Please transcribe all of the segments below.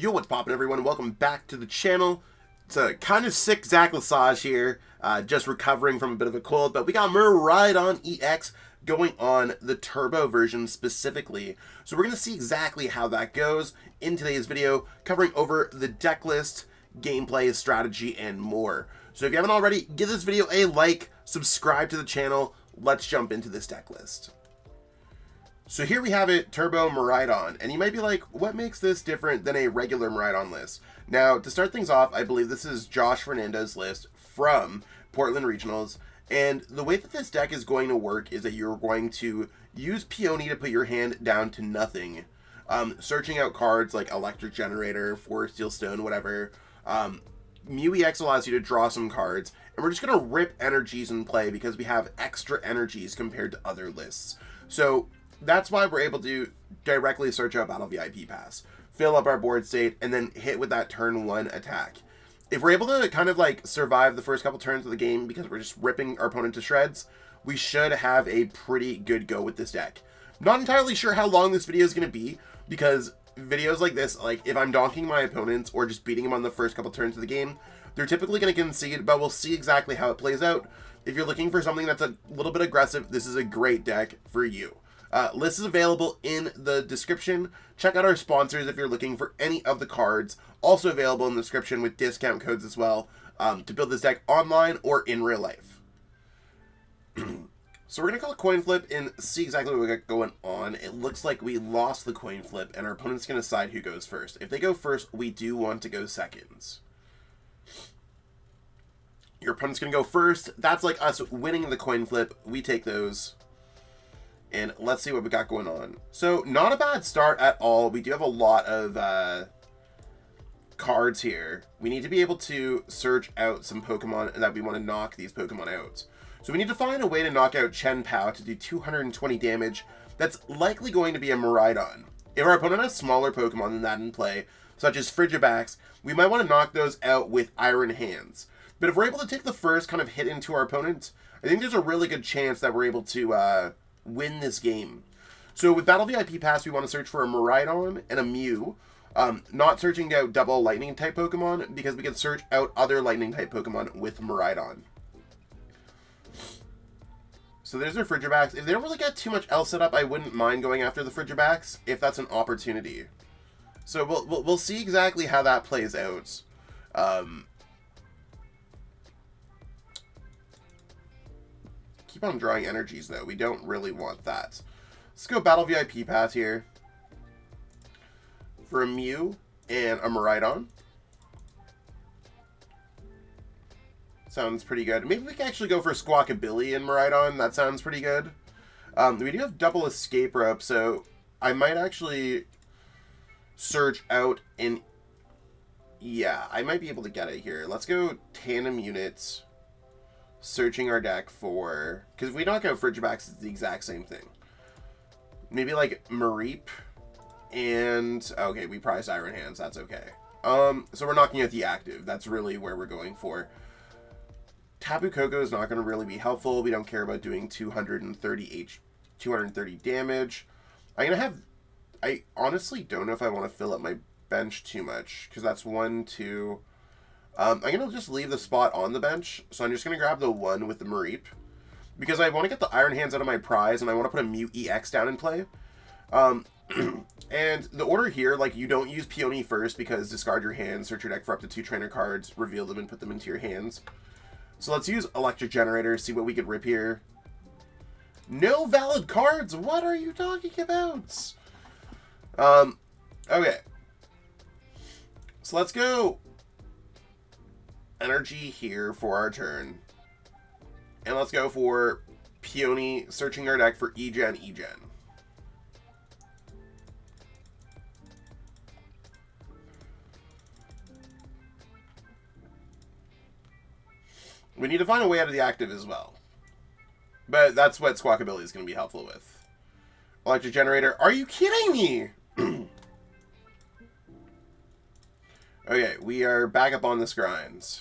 Yo, what's poppin', everyone? Welcome back to the channel. It's a kind of sick Zaclasage here, just recovering from a bit of a cold, but we got Miraidon EX going on the turbo version specifically. So we're going to see exactly how that goes in today's video, covering over the deck list, gameplay, strategy, and more. So if you haven't already, give this video a like, subscribe to the channel. Let's jump into this deck list. So here we have it, Turbo Miraidon, and you might be like, what makes this different than a regular Miraidon list? Now, to start things off, I believe this is Josh Fernando's list from Portland Regionals, and the way that this deck is going to work is that you're going to use Peony to put your hand down to nothing, searching out cards like Electric Generator, Forest Steel Stone, whatever. Mew EX allows you to draw some cards, and we're just going to rip energies in play because we have extra energies compared to other lists. So that's why we're able to directly search out Battle VIP Pass, fill up our board state, and then hit with that turn 1 attack. If we're able to kind of like survive the first couple turns of the game because we're just ripping our opponent to shreds, we should have a pretty good go with this deck. Not entirely sure how long this video is going to be, because videos like this, like if I'm donking my opponents or just beating them on the first couple turns of the game, they're typically going to concede, but we'll see exactly how it plays out. If you're looking for something that's a little bit aggressive, this is a great deck for you. List is available in the description. Check out our sponsors if you're looking for any of the cards. Also available in the description with discount codes as well, to build this deck online or in real life. So we're going to call a coin flip and see exactly what we got going on. It looks like we lost the coin flip, and our opponent's going to decide who goes first. If they go first, we do want to go seconds. Your opponent's going to go first. That's like us winning the coin flip. We take those. And let's see what we got going on. So, not a bad start at all. We do have a lot of cards here. We need to be able to search out some Pokemon that we want to knock these Pokemon out. So we need to find a way to knock out Chen-Pao to do 220 damage. That's likely going to be a Miraidon. If our opponent has smaller Pokemon than that in play, such as Frigibax, we might want to knock those out with Iron Hands. But if we're able to take the first kind of hit into our opponent, I think there's a really good chance that we're able to win this game. So with Battle VIP Pass, we want to search for a Miraidon and a Mew. Not searching out double lightning type Pokemon, because we can search out other lightning type Pokemon with Miraidon. So there's their Frigibax. If they don't really get too much else set up, I wouldn't mind going after the Frigibax if that's an opportunity. So we'll see exactly how that plays out. Keep on drawing energies, though. We don't really want that. Let's go Battle VIP Pass here for a Mew and a Miraidon. Sounds pretty good. Maybe we can actually go for Squawkabilly and Miraidon. That sounds pretty good. We do have double Escape Rope, so I might actually search out in... Yeah, I might be able to get it here. Let's go Tandem Units. Searching our deck for... Because if we knock out Frigibax, it's the exact same thing. Maybe like Mareep and... Okay, we prized Iron Hands. That's okay. So we're knocking out the active. That's really where we're going for. Tapu Koko is not going to really be helpful. We don't care about doing 230 damage. I'm going to have... I honestly don't know if I want to fill up my bench too much, because that's 1, 2... I'm going to just leave the spot on the bench, so I'm just going to grab the 1 with the Mareep, because I want to get the Iron Hands out of my prize, and I want to put a Mew EX down in play. And the order here, like, you don't use Peony first, because discard your hand, search your deck for up to 2 trainer cards, reveal them, and put them into your hands. So let's use Electric Generator, see what we could rip here. No valid cards! What are you talking about? Okay. So let's go energy here for our turn. And let's go for Peony, searching our deck for Egen. We need to find a way out of the active as well. But that's what Squawkabilly is going to be helpful with. Electric Generator. Are you kidding me? Okay, we are back up on this grind.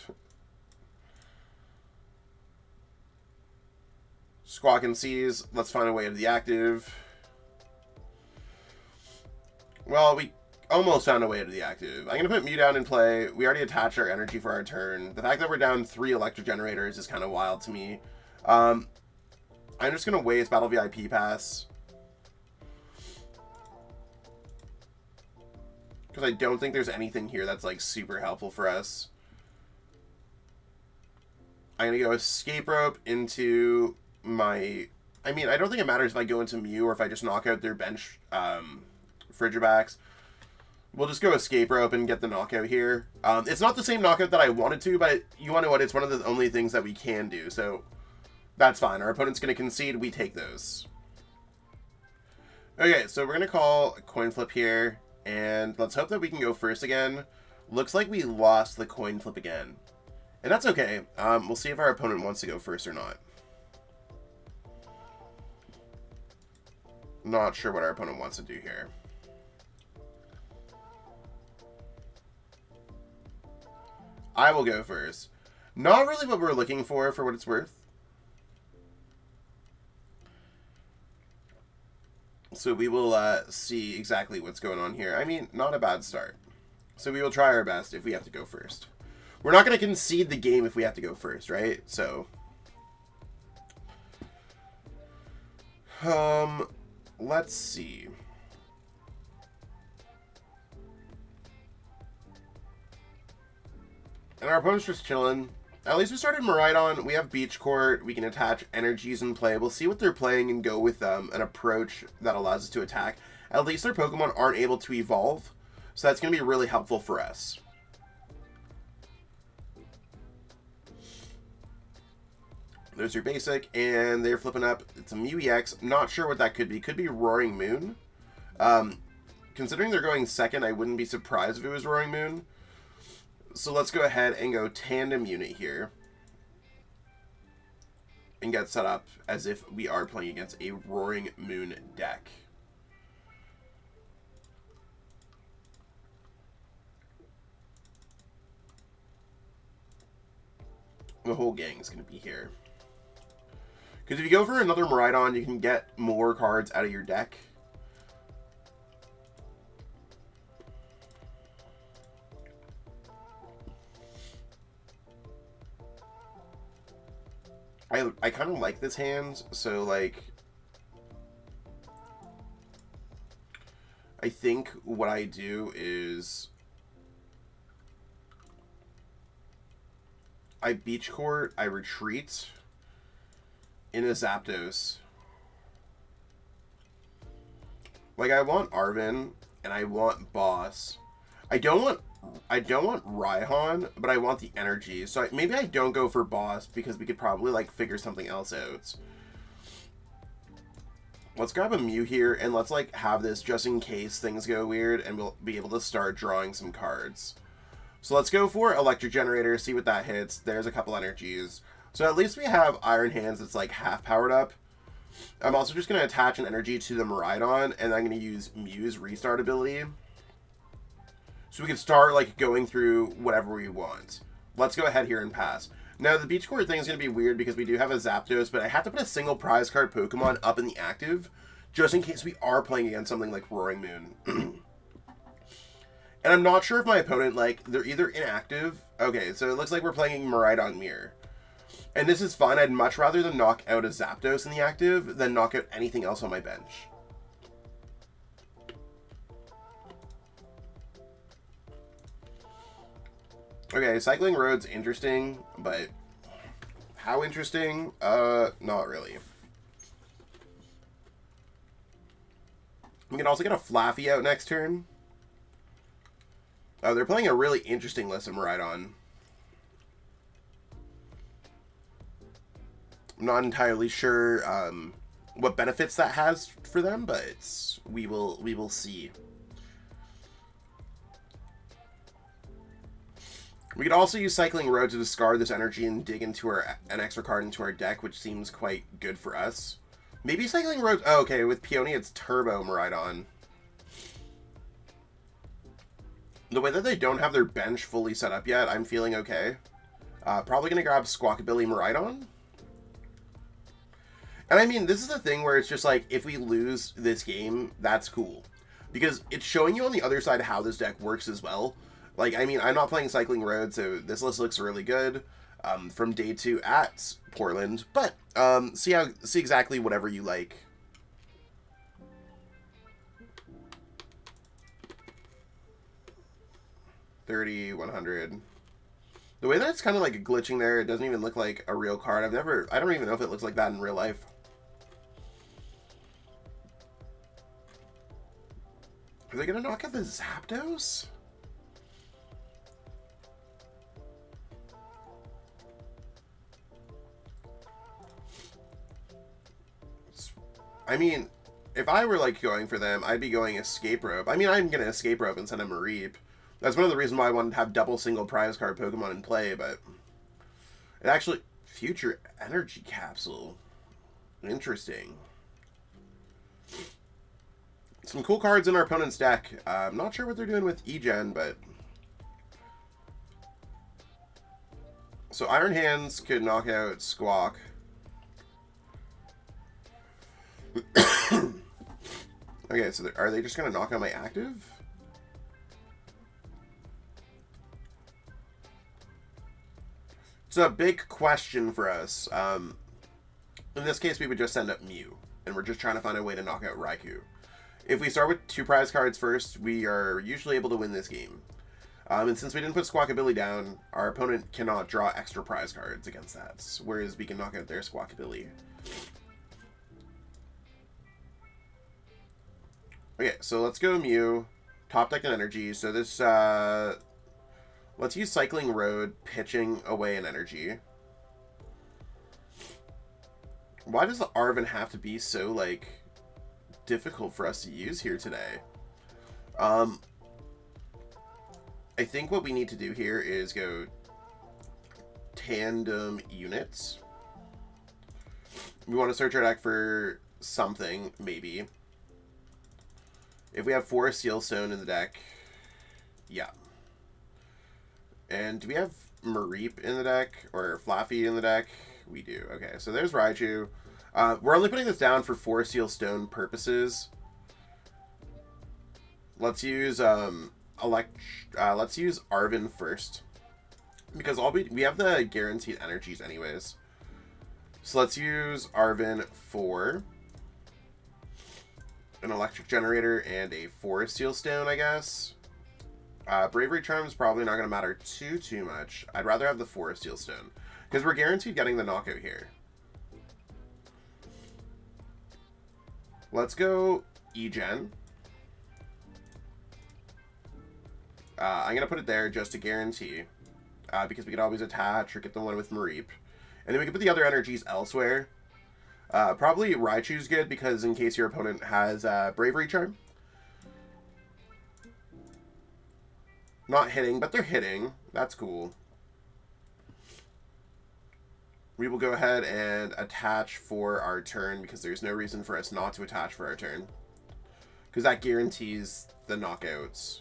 Squawk and Seize. Let's find a way out of the active. Well, we almost found a way to the active. I'm going to put Mew down in play. We already attached our energy for our turn. The fact that we're down 3 electric generators is kind of wild to me. I'm just going to waste Battle VIP Pass. Because I don't think there's anything here that's, like, super helpful for us. I'm going to go Escape Rope into my... I mean, I don't think it matters if I go into Mew or if I just knock out their bench Frigibacks. We'll just go Escape Rope and get the knockout here. It's not the same knockout that I wanted to, but you want to know what? It's one of the only things that we can do, so that's fine. Our opponent's going to concede. We take those. Okay, so we're going to call a coin flip here. And let's hope that we can go first again. Looks like we lost the coin flip again. And that's okay. We'll see if our opponent wants to go first or not. Not sure what our opponent wants to do here. I will go first. Not really what we're looking for what it's worth. So we will see exactly what's going on here. I mean, not a bad start. So we will try our best if we have to go first. We're not going to concede the game if we have to go first, right? So, let's see. And our opponent's just chilling. At least we started Miraidon. We have Beach Court. We can attach energies in play. We'll see what they're playing and go with an approach that allows us to attack. At least their Pokemon aren't able to evolve. So that's going to be really helpful for us. There's your basic. And they're flipping up. It's a Mew EX. Not sure what that could be. Could be Roaring Moon. Considering they're going second, I wouldn't be surprised if it was Roaring Moon. So let's go ahead and go Tandem Unit here. And get set up as if we are playing against a Roaring Moon deck. The whole gang is going to be here. Because if you go for another Miraidon, you can get more cards out of your deck. I kind of like this hand, so like I think what I do is I Beach Court, I retreat in a Zapdos. Like I want Arven and I want Boss. I don't want Raihan, but I want the energy. So maybe I don't go for Boss because we could probably like figure something else out. Let's grab a Mew here and let's like have this just in case things go weird and we'll be able to start drawing some cards. So let's go for Electric Generator, see what that hits. There's a couple energies. So at least we have Iron Hands that's like half powered up. I'm also just going to attach an energy to the Miraidon and I'm going to use Mew's restart ability. So we can start like going through whatever we want. Let's go ahead here and pass. Now the Beach Court thing is going to be weird because we do have a Zapdos, but I have to put a single prize card Pokemon up in the active just in case we are playing against something like Roaring Moon. And I'm not sure if my opponent, like, they're either inactive. Okay, so it looks like we're playing Miraidon Mirror. And this is fine. I'd much rather than knock out a Zapdos in the active than knock out anything else on my bench. Okay, Cycling Road's interesting, but how interesting? Not really. We can also get a Flaaffy out next turn. Oh, they're playing a really interesting list of Miraidon. I'm not entirely sure what benefits that has for them, but we will see. We could also use Cycling Road to discard this energy and dig into an extra card into our deck, which seems quite good for us. Maybe Cycling Road... Oh, okay, with Peony, it's Turbo Miraidon. The way that they don't have their bench fully set up yet, I'm feeling okay. Probably going to grab Squawkabilly Miraidon. And I mean, this is the thing where it's just like, if we lose this game, that's cool. because it's showing you on the other side how this deck works as well. Like, I mean, I'm not playing Cycling Road, so this list looks really good from day 2 at Portland, but see exactly whatever you like. $30, $100. The way that it's kind of like glitching there, it doesn't even look like a real card. I don't even know if it looks like that in real life. Are they gonna knock out the Zapdos? I mean, if I were like going for them, I'd be going Escape Rope. I mean, I'm gonna Escape Rope and send a Mareep. That's one of the reasons why I wanted to have double single prize card Pokemon in play, but it actually... Future Energy Capsule. Interesting. Some cool cards in our opponent's deck. I'm not sure what they're doing with E-Gen, but... So Iron Hands could knock out Squawk. Okay, so are they just going to knock out my active? It's a big question for us. In this case, we would just send up Mew, and we're just trying to find a way to knock out Raikou. If we start with 2 prize cards first, we are usually able to win this game. And since we didn't put Squawkabilly down, our opponent cannot draw extra prize cards against that, whereas we can knock out their Squawkabilly. Okay, so let's go Mew, top deck an energy. So this, let's use Cycling Road, pitching away an energy. Why does the Arven have to be so, like, difficult for us to use here today? I think what we need to do here is go tandem units. We want to search our deck for something, maybe. If we have Forest Seal Stone in the deck, yeah. And do we have Mareep in the deck, or Flaaffy in the deck? We do. Okay, so there's Raichu. We're only putting this down for Forest Seal Stone purposes. Let's use let's use Arven first, because we have the guaranteed energies anyways. So let's use Arven for an Electric Generator and a Forest Seal Stone, I guess. Bravery Charm is probably not going to matter too much. I'd rather have the Forest Seal Stone, because we're guaranteed getting the knockout here. Let's go E-Gen. I'm going to put it there just to guarantee, because we could always attach or get the one with Mareep. And then we can put the other energies elsewhere. Probably Raichu's good, because in case your opponent has Bravery Charm. Not hitting, but they're hitting. That's cool. We will go ahead and attach for our turn, because there's no reason for us not to attach for our turn, because that guarantees the knockouts.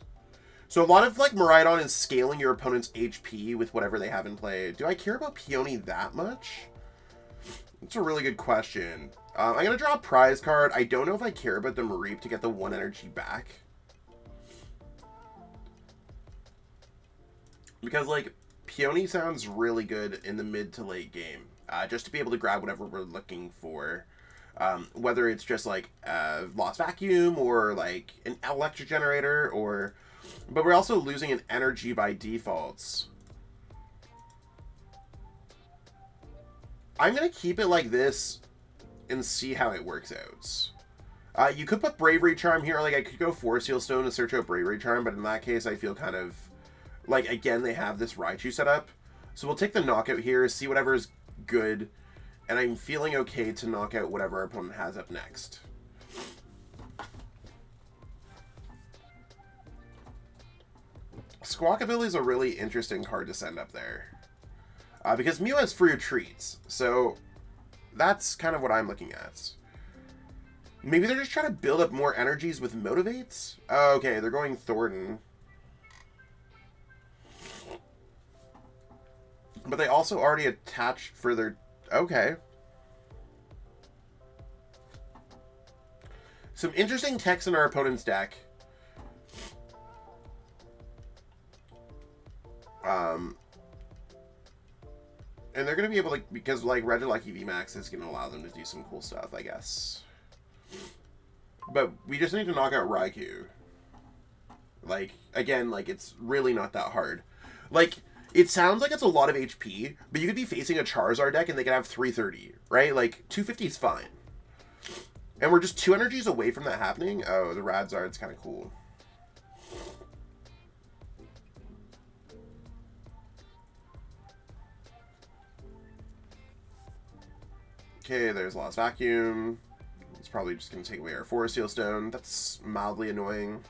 So a lot of, like, Miraidon is scaling your opponent's HP with whatever they have in play. Do I care about Peony that much? That's a really good question. I'm going to draw a prize card. I don't know if I care about the Mareep to get the 1 energy back. Because, like, Peony sounds really good in the mid to late game. Just to be able to grab whatever we're looking for. Whether it's just, like, Lost Vacuum or, like, an Electric Generator or... But we're also losing an energy by defaults. I'm going to keep it like this and see how it works out. You could put Bravery Charm here. Like, I could go Forest Seal Stone and search out Bravery Charm, but in that case, I feel kind of... Like, again, they have this Raichu set up. So we'll take the knockout here, see whatever is good, and I'm feeling okay to knock out whatever our opponent has up next. Squawkabilly is a really interesting card to send up there. Because Mew has free retreats, so that's kind of what I'm looking at. Maybe they're just trying to build up more energies with Motivates? Oh, okay, they're going Thornton. But they also already attached for their... Okay. Some interesting text in our opponent's deck. And they're going to be able to, because like Regieleki VMAX is going to allow them to do some cool stuff, I guess. But we just need to knock out Raikou. Like, again, like, it's really not that hard. Like, it sounds like it's a lot of HP, but you could be facing a Charizard deck and they could have 330, right? Like, 250 is fine. And we're just 2 energies away from that happening. Oh, the Radzard's kind of cool. Okay, there's Lost Vacuum. It's probably just going to take away our Forest Seal Stone. That's mildly annoying.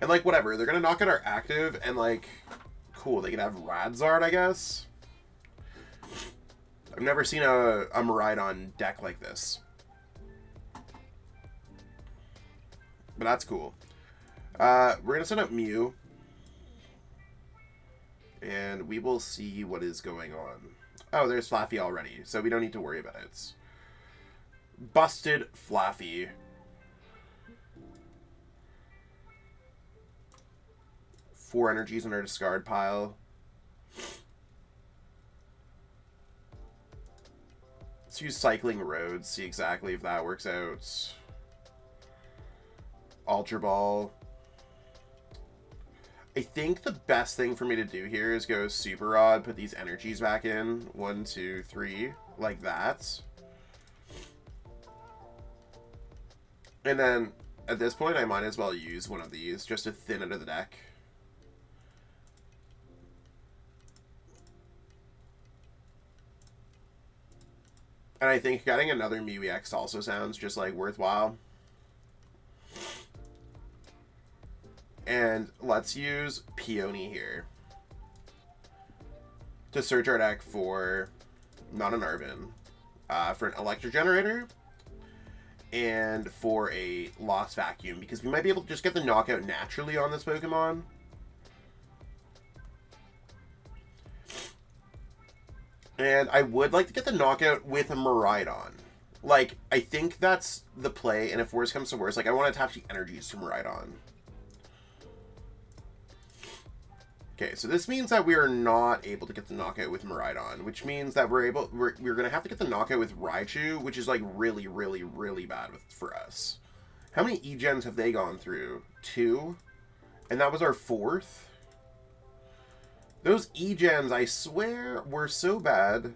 And, like, whatever. They're going to knock out our active, and, like, cool. They can have Radzard, I guess. I've never seen a Miraidon deck like this. But that's cool. We're going to set up Mew. And we will see what is going on. Oh, there's Flaaffy already, so we don't need to worry about it. Busted Flaaffy. Four energies in our discard pile. Let's use Cycling Roads, see exactly if that works out. Ultra Ball. I think the best thing for me to do here is go Super Rod, put these energies back in. 1, 2, 3, like that. And then, at this point, I might as well use one of these just to thin it out of the deck. And I think getting another Mew EX also sounds just, like, worthwhile. And let's use Peony here to search our deck for, not an Arven, for an Electric Generator and for a Lost Vacuum, because we might be able to just get the knockout naturally on this Pokemon. And I would like to get the knockout with a Miraidon. Like, I think that's the play, and if worse comes to worse, like, I want to attach the energies to Miraidon. Okay, so this means that we are not able to get the knockout with Miraidon, which means that we're going to have to get the knockout with Raichu, which is like really, really, really bad for us. How many E-Gens have they gone through? 2? And that was our 4th? Those E-Gens, I swear, were so bad.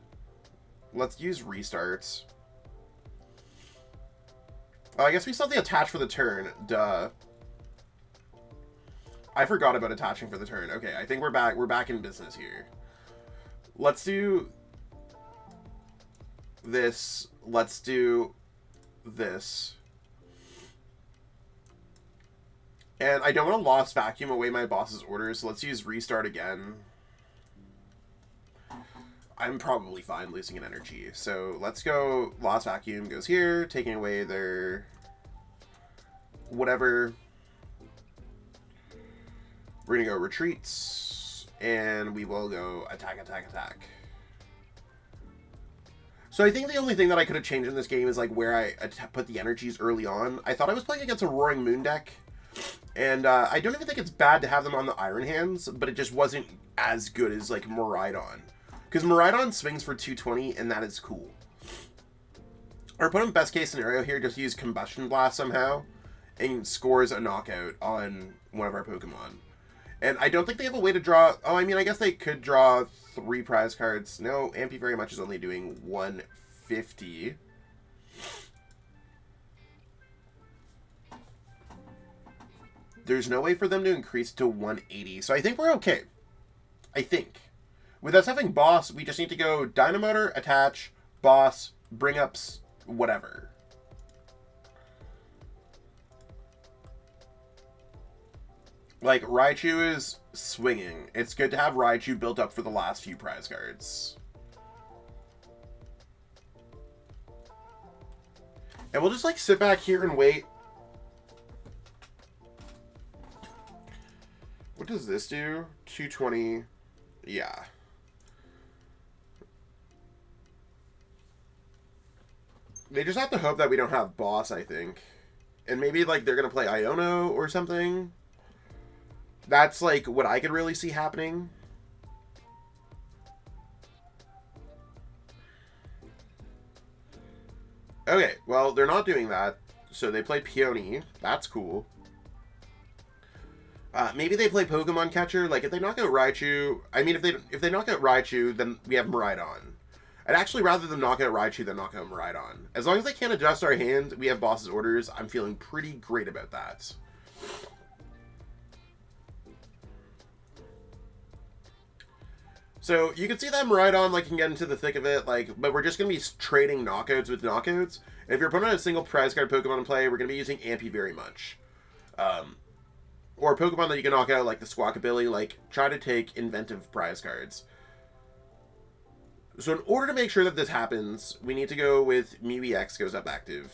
Let's use restarts. Oh, I guess we still have to attach for the turn. Duh. I forgot about attaching for the turn. Okay, I think we're back in business here. Let's do this. Let's do this. And I don't want to Lost Vacuum away my boss's orders, so let's use restart again. I'm probably fine losing an energy. So let's go Lost Vacuum goes here, taking away their whatever. We're going to go retreats, and we will go attack, attack, attack. So I think the only thing that I could have changed in this game is like where I put the energies early on. I thought I was playing against a Roaring Moon deck, and I don't even think it's bad to have them on the Iron Hands, but it just wasn't as good as like Miraidon. Because Miraidon swings for 220, and that is cool. Our opponent, best case scenario here, just use Combustion Blast somehow, and scores a knockout on one of our Pokemon. And I don't think they have a way to draw... Oh, I mean, I guess they could draw 3 prize cards. No, Ampy Very Much is only doing 150. There's no way for them to increase to 180. So I think we're okay. I think. With us having Boss, we just need to go Dynamotor, attach, Boss, bring up whatever. Like, Raichu is swinging. It's good to have Raichu built up for the last few prize cards. And we'll just, like, sit back here and wait. What does this do? 220. Yeah. They just have to hope that we don't have Boss, I think. And maybe, like, they're going to play Iono or something. That's, like, what I could really see happening. Okay, well, they're not doing that. So they play Peony. That's cool. Maybe they play Pokemon Catcher. Like, if they knock out Raichu... I mean, if they knock out Raichu, then we have Miraidon. I'd actually rather them knock out Raichu than knock out Miraidon. As long as they can't adjust our hand, we have boss's orders. I'm feeling pretty great about that. So, you can see that Miraidon, like, can get into the thick of it, like, but we're just going to be trading knockouts with knockouts. And if your opponent has a single prize card Pokemon in play, we're going to be using Ampy very much. Or Pokemon that you can knock out, like the Squawkabilly, like, try to take inventive prize cards. So in order to make sure that this happens, we need to go with Mew EX goes up active.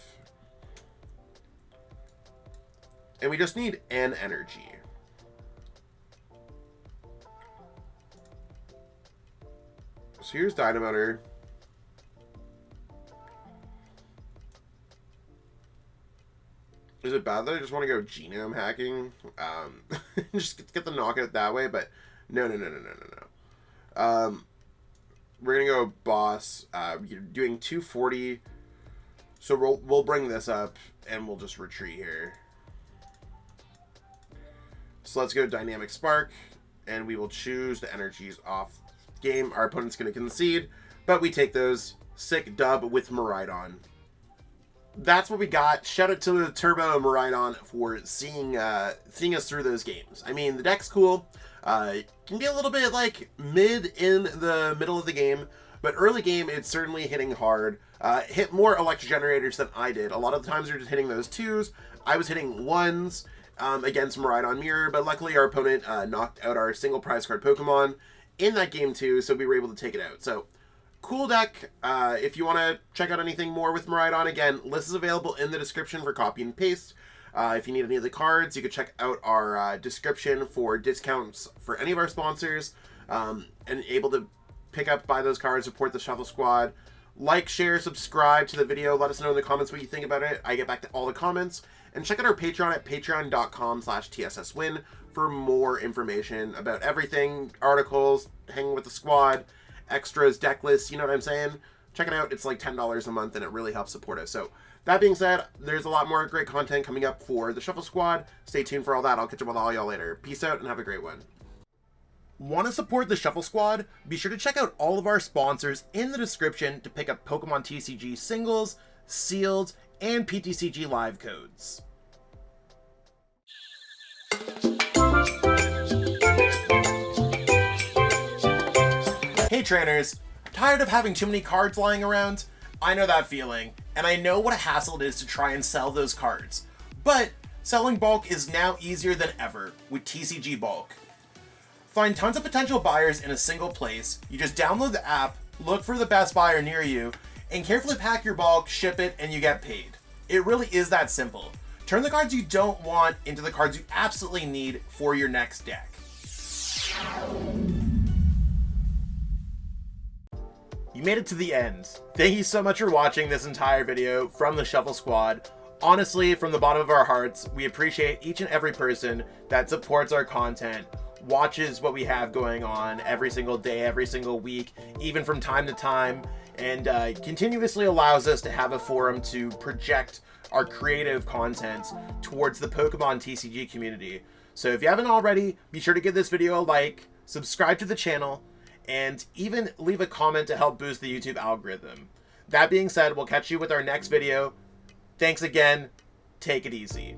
And we just need an energy. So here's Dynamotor. Is it bad that I just want to go genome hacking? Just get the knockout that way, but no. We're going to go boss. You're doing 240. So we'll bring this up, and we'll just retreat here. So let's go Dynamic Spark, and we will choose the energies off game. Our opponent's going to concede, but we take those. Sick dub with Miraidon. That's what we got. Shout out to the Turbo Miraidon for seeing us through those games. I mean, the deck's cool. Can be a little bit like mid in the middle of the game, but early game it's certainly hitting hard. Hit more electric generators than I did. A lot of the times you're just hitting those 2s. I was hitting 1s against Miraidon Mirror, but luckily our opponent knocked out our single prize card Pokemon in that game too, so we were able to take it out. So cool deck. If you want to check out anything more with Miraidon, again, list is available in the description for copy and paste. If you need any of the cards, you can check out our description for discounts for any of our sponsors, and able to pick up, buy those cards, support the Shuffle Squad. Like, share, subscribe to the video. Let us know in the comments what you think about it. I get back to all the comments. And check out our Patreon at patreon.com/TSSWin for more information about everything, articles, hanging with the squad, extras, deck lists, you know what I'm saying? Check it out. It's like $10 a month, and it really helps support us. So that being said, there's a lot more great content coming up for the Shuffle Squad. Stay tuned for all that. I'll catch up with all y'all later. Peace out and have a great one. Want to support the Shuffle Squad? Be sure to check out all of our sponsors in the description to pick up Pokemon TCG singles, sealed, and PTCG live codes. Hey trainers, tired of having too many cards lying around? I know that feeling, and I know what a hassle it is to try and sell those cards. But selling bulk is now easier than ever with TCG Bulk. Find tons of potential buyers in a single place. You just download the app, look for the best buyer near you, and carefully pack your bulk, ship it, and you get paid. It really is that simple. Turn the cards you don't want into the cards you absolutely need for your next deck. You made it to the end. Thank you so much for watching this entire video from the Shuffle Squad. Honestly, from the bottom of our hearts, we appreciate each and every person that supports our content, watches what we have going on every single day, every single week, even from time to time, and continuously allows us to have a forum to project our creative content towards the Pokemon TCG community. So if you haven't already, be sure to give this video a like, subscribe to the channel, and even leave a comment to help boost the YouTube algorithm. That being said, we'll catch you with our next video. Thanks again. Take it easy.